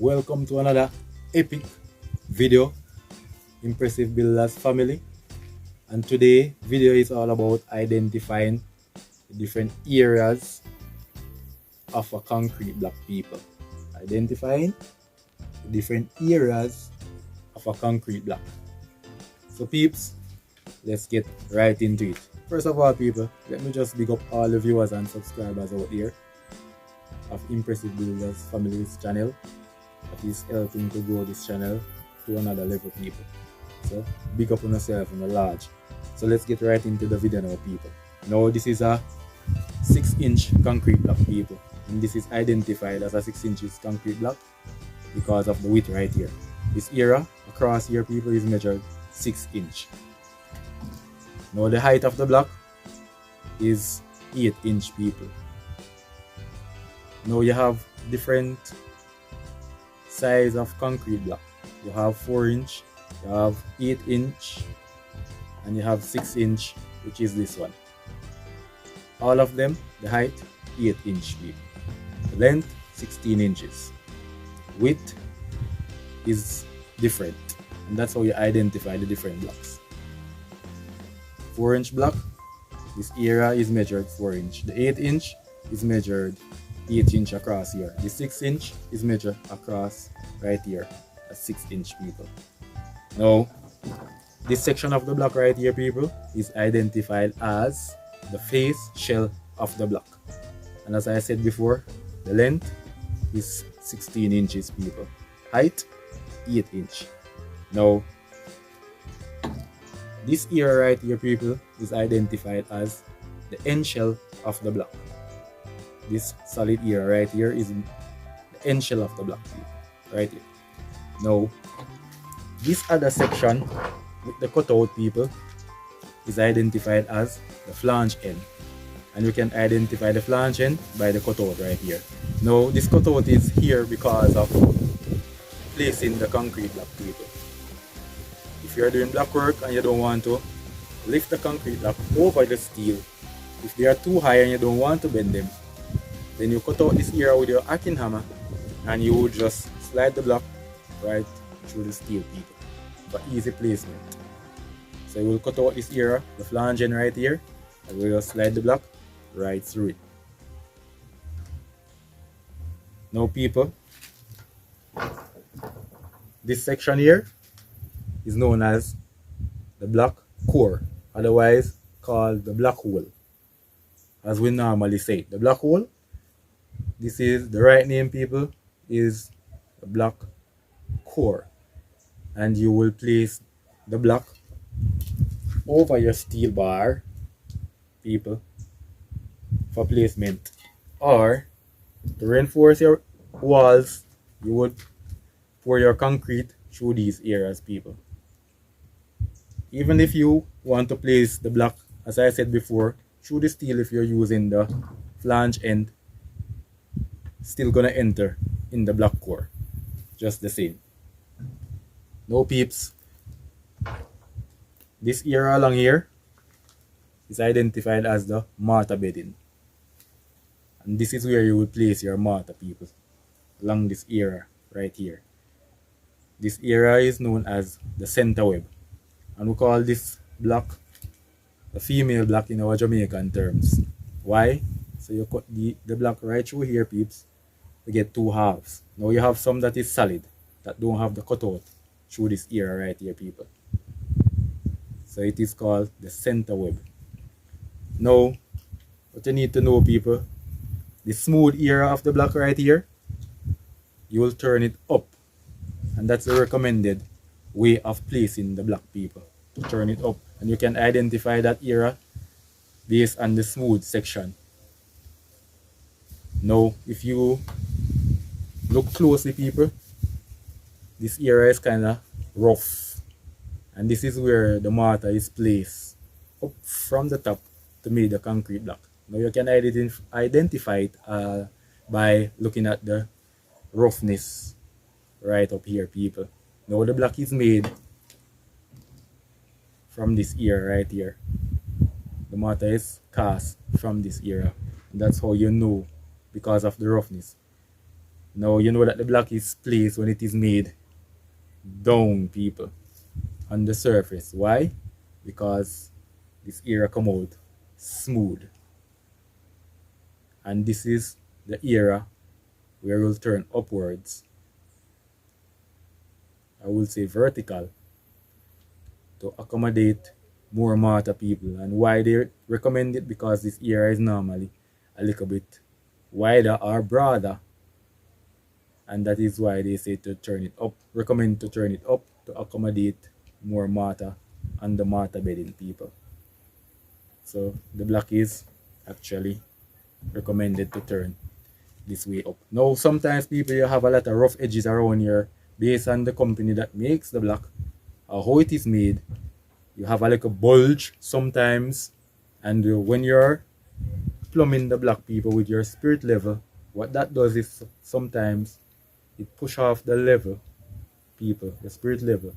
Welcome to another epic video, Impressive Builders family. And today video is all about identifying the different areas of a concrete block people. Identifying the different areas of a concrete block. So peeps, let's get right into it. First of all people, let me just big up all the viewers and subscribers out there of Impressive Builders Family's channel that is helping to grow this channel to another level people. So big up on yourself and a large. So let's get right into the video now people. Now this is a 6-inch concrete block people, and this is identified as a 6 inches concrete block because of the width right here. This area across here people is measured 6 inch. Now the height of the block is 8 inch people. Now you have different size of concrete block. You have 4 inch, you have 8 inch, and you have 6 inch, which is this one. All of them, the height 8 inch people. The length 16 inches. Width is different, and that's how you identify the different blocks. 4 inch block, this area is measured 4 inch. The 8 inch is measured 8 inch across here. The 6 inch is measured across right here at 6 inch people. Now this section of the block right here people is identified as the face shell of the block, and as I said before, the length is 16 inches people, height 8 inch. Now this area right here people is identified as the end shell of the block. This solid area right here is the end shell of the block right here. Now this other section with the cutout people is identified as the flange end, and you can identify the flange end by the cutout right here. Now this cutout is here because of placing the concrete block people. If you're doing block work and you don't want to lift the concrete block over the steel, if they are too high and you don't want to bend them, then you cut out this area with your hacking hammer and you would just slide the block right through the steel people for easy placement. So you will cut out this area, the flange end right here, and we will slide the block right through it. Now people, this section here is known as the block core, otherwise called the block hole, as we normally say. The block hole, this is the right name people, is the block core, and you will place the block over your steel bar people for placement, or to reinforce your walls you would pour your concrete through these areas people. Even if you want to place the block, as I said before, through the steel, if you're using the flange end, still gonna enter in the block core just the same. No peeps, this area along here is identified as the mortar bedding, and this is where you will place your mortar people, along this area right here. This area is known as the center web, and we call this block the female block in our Jamaican terms. Why? So you cut the block right through here peeps to get two halves. Now you have some that is solid that don't have the cutout through this area right here people. So it is called the center web. Now what you need to know people, the smooth area of the block right here, you will turn it up, and that's the recommended way of placing the block people, to turn it up, and you can identify that area based on the smooth section. Now if you look closely people, this area is kind of rough, and this is where the mortar is placed up from the top to make the concrete block. Now you can identify it by looking at the roughness right up here people. Now the block is made from this area right here. The mortar is cast from this area, and that's how you know because of the roughness. Now you know that the block is placed when it is made down, people, on the surface. Why? Because this area come out smooth, and this is the area where we'll turn upwards. I will say vertical, to accommodate more mortar, people. And why they recommend it? Because this area is normally a little bit wider or broader, and that is why they say to turn it up, recommend to turn it up to accommodate more mortar and the mortar bedding, people. So the block is actually recommended to turn this way up. Now sometimes, people, you have a lot of rough edges around here based on the company that makes the block or how it is made. You have a little bulge sometimes, and when you're plumbing the block, people, with your spirit level, what that does is sometimes it push off the level, people, the spirit level,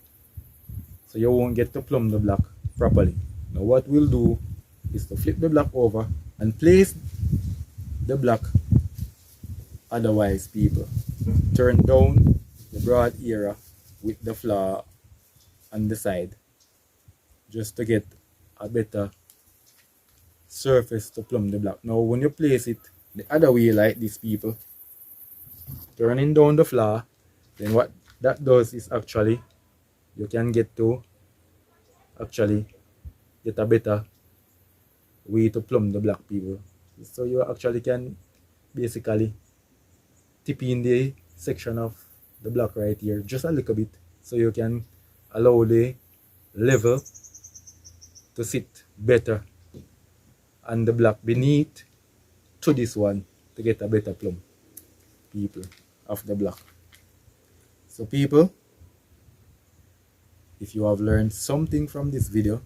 so you won't get to plumb the block properly. Now what we'll do is to flip the block over and place the block otherwise, people. Turn down the broad area with the floor on the side, just to get a better surface to plumb the block. Now when you place it the other way like this, people, turning down the floor, then what that does is actually you can get to actually get a better way to plumb the block, people. So you actually can basically tip in the section of the block right here just a little bit, so you can allow the level to sit better and the block beneath to this one to get a better plumb, people, of the block. So people, if you have learned something from this video,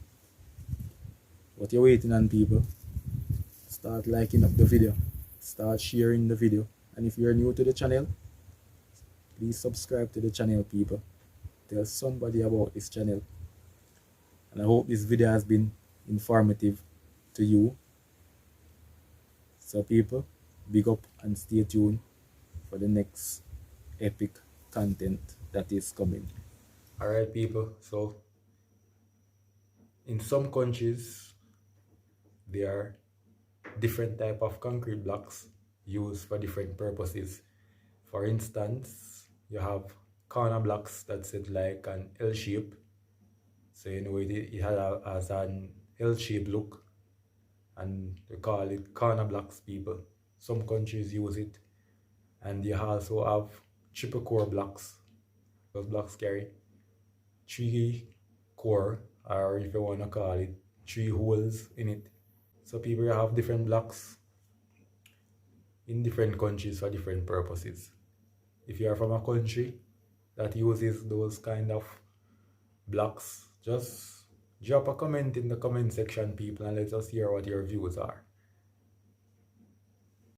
what you're waiting on, people? Start liking up the video, start sharing the video, and if you're new to the channel, please subscribe to the channel, people. Tell somebody about this channel, and I hope this video has been informative to you. So people, big up and stay tuned for the next epic content that is coming. Alright, people, so in some countries there are different type of concrete blocks used for different purposes. For instance, you have corner blocks that set like an L shape, so you know it has an L shape look, and they call it corner blocks, people. Some countries use it. And you also have triple core blocks. Those blocks carry 3 core, or if you want to call it 3 holes in it. So people have different blocks in different countries for different purposes. If you are from a country that uses those kind of blocks, just drop a comment in the comment section, people, and let us hear what your views are.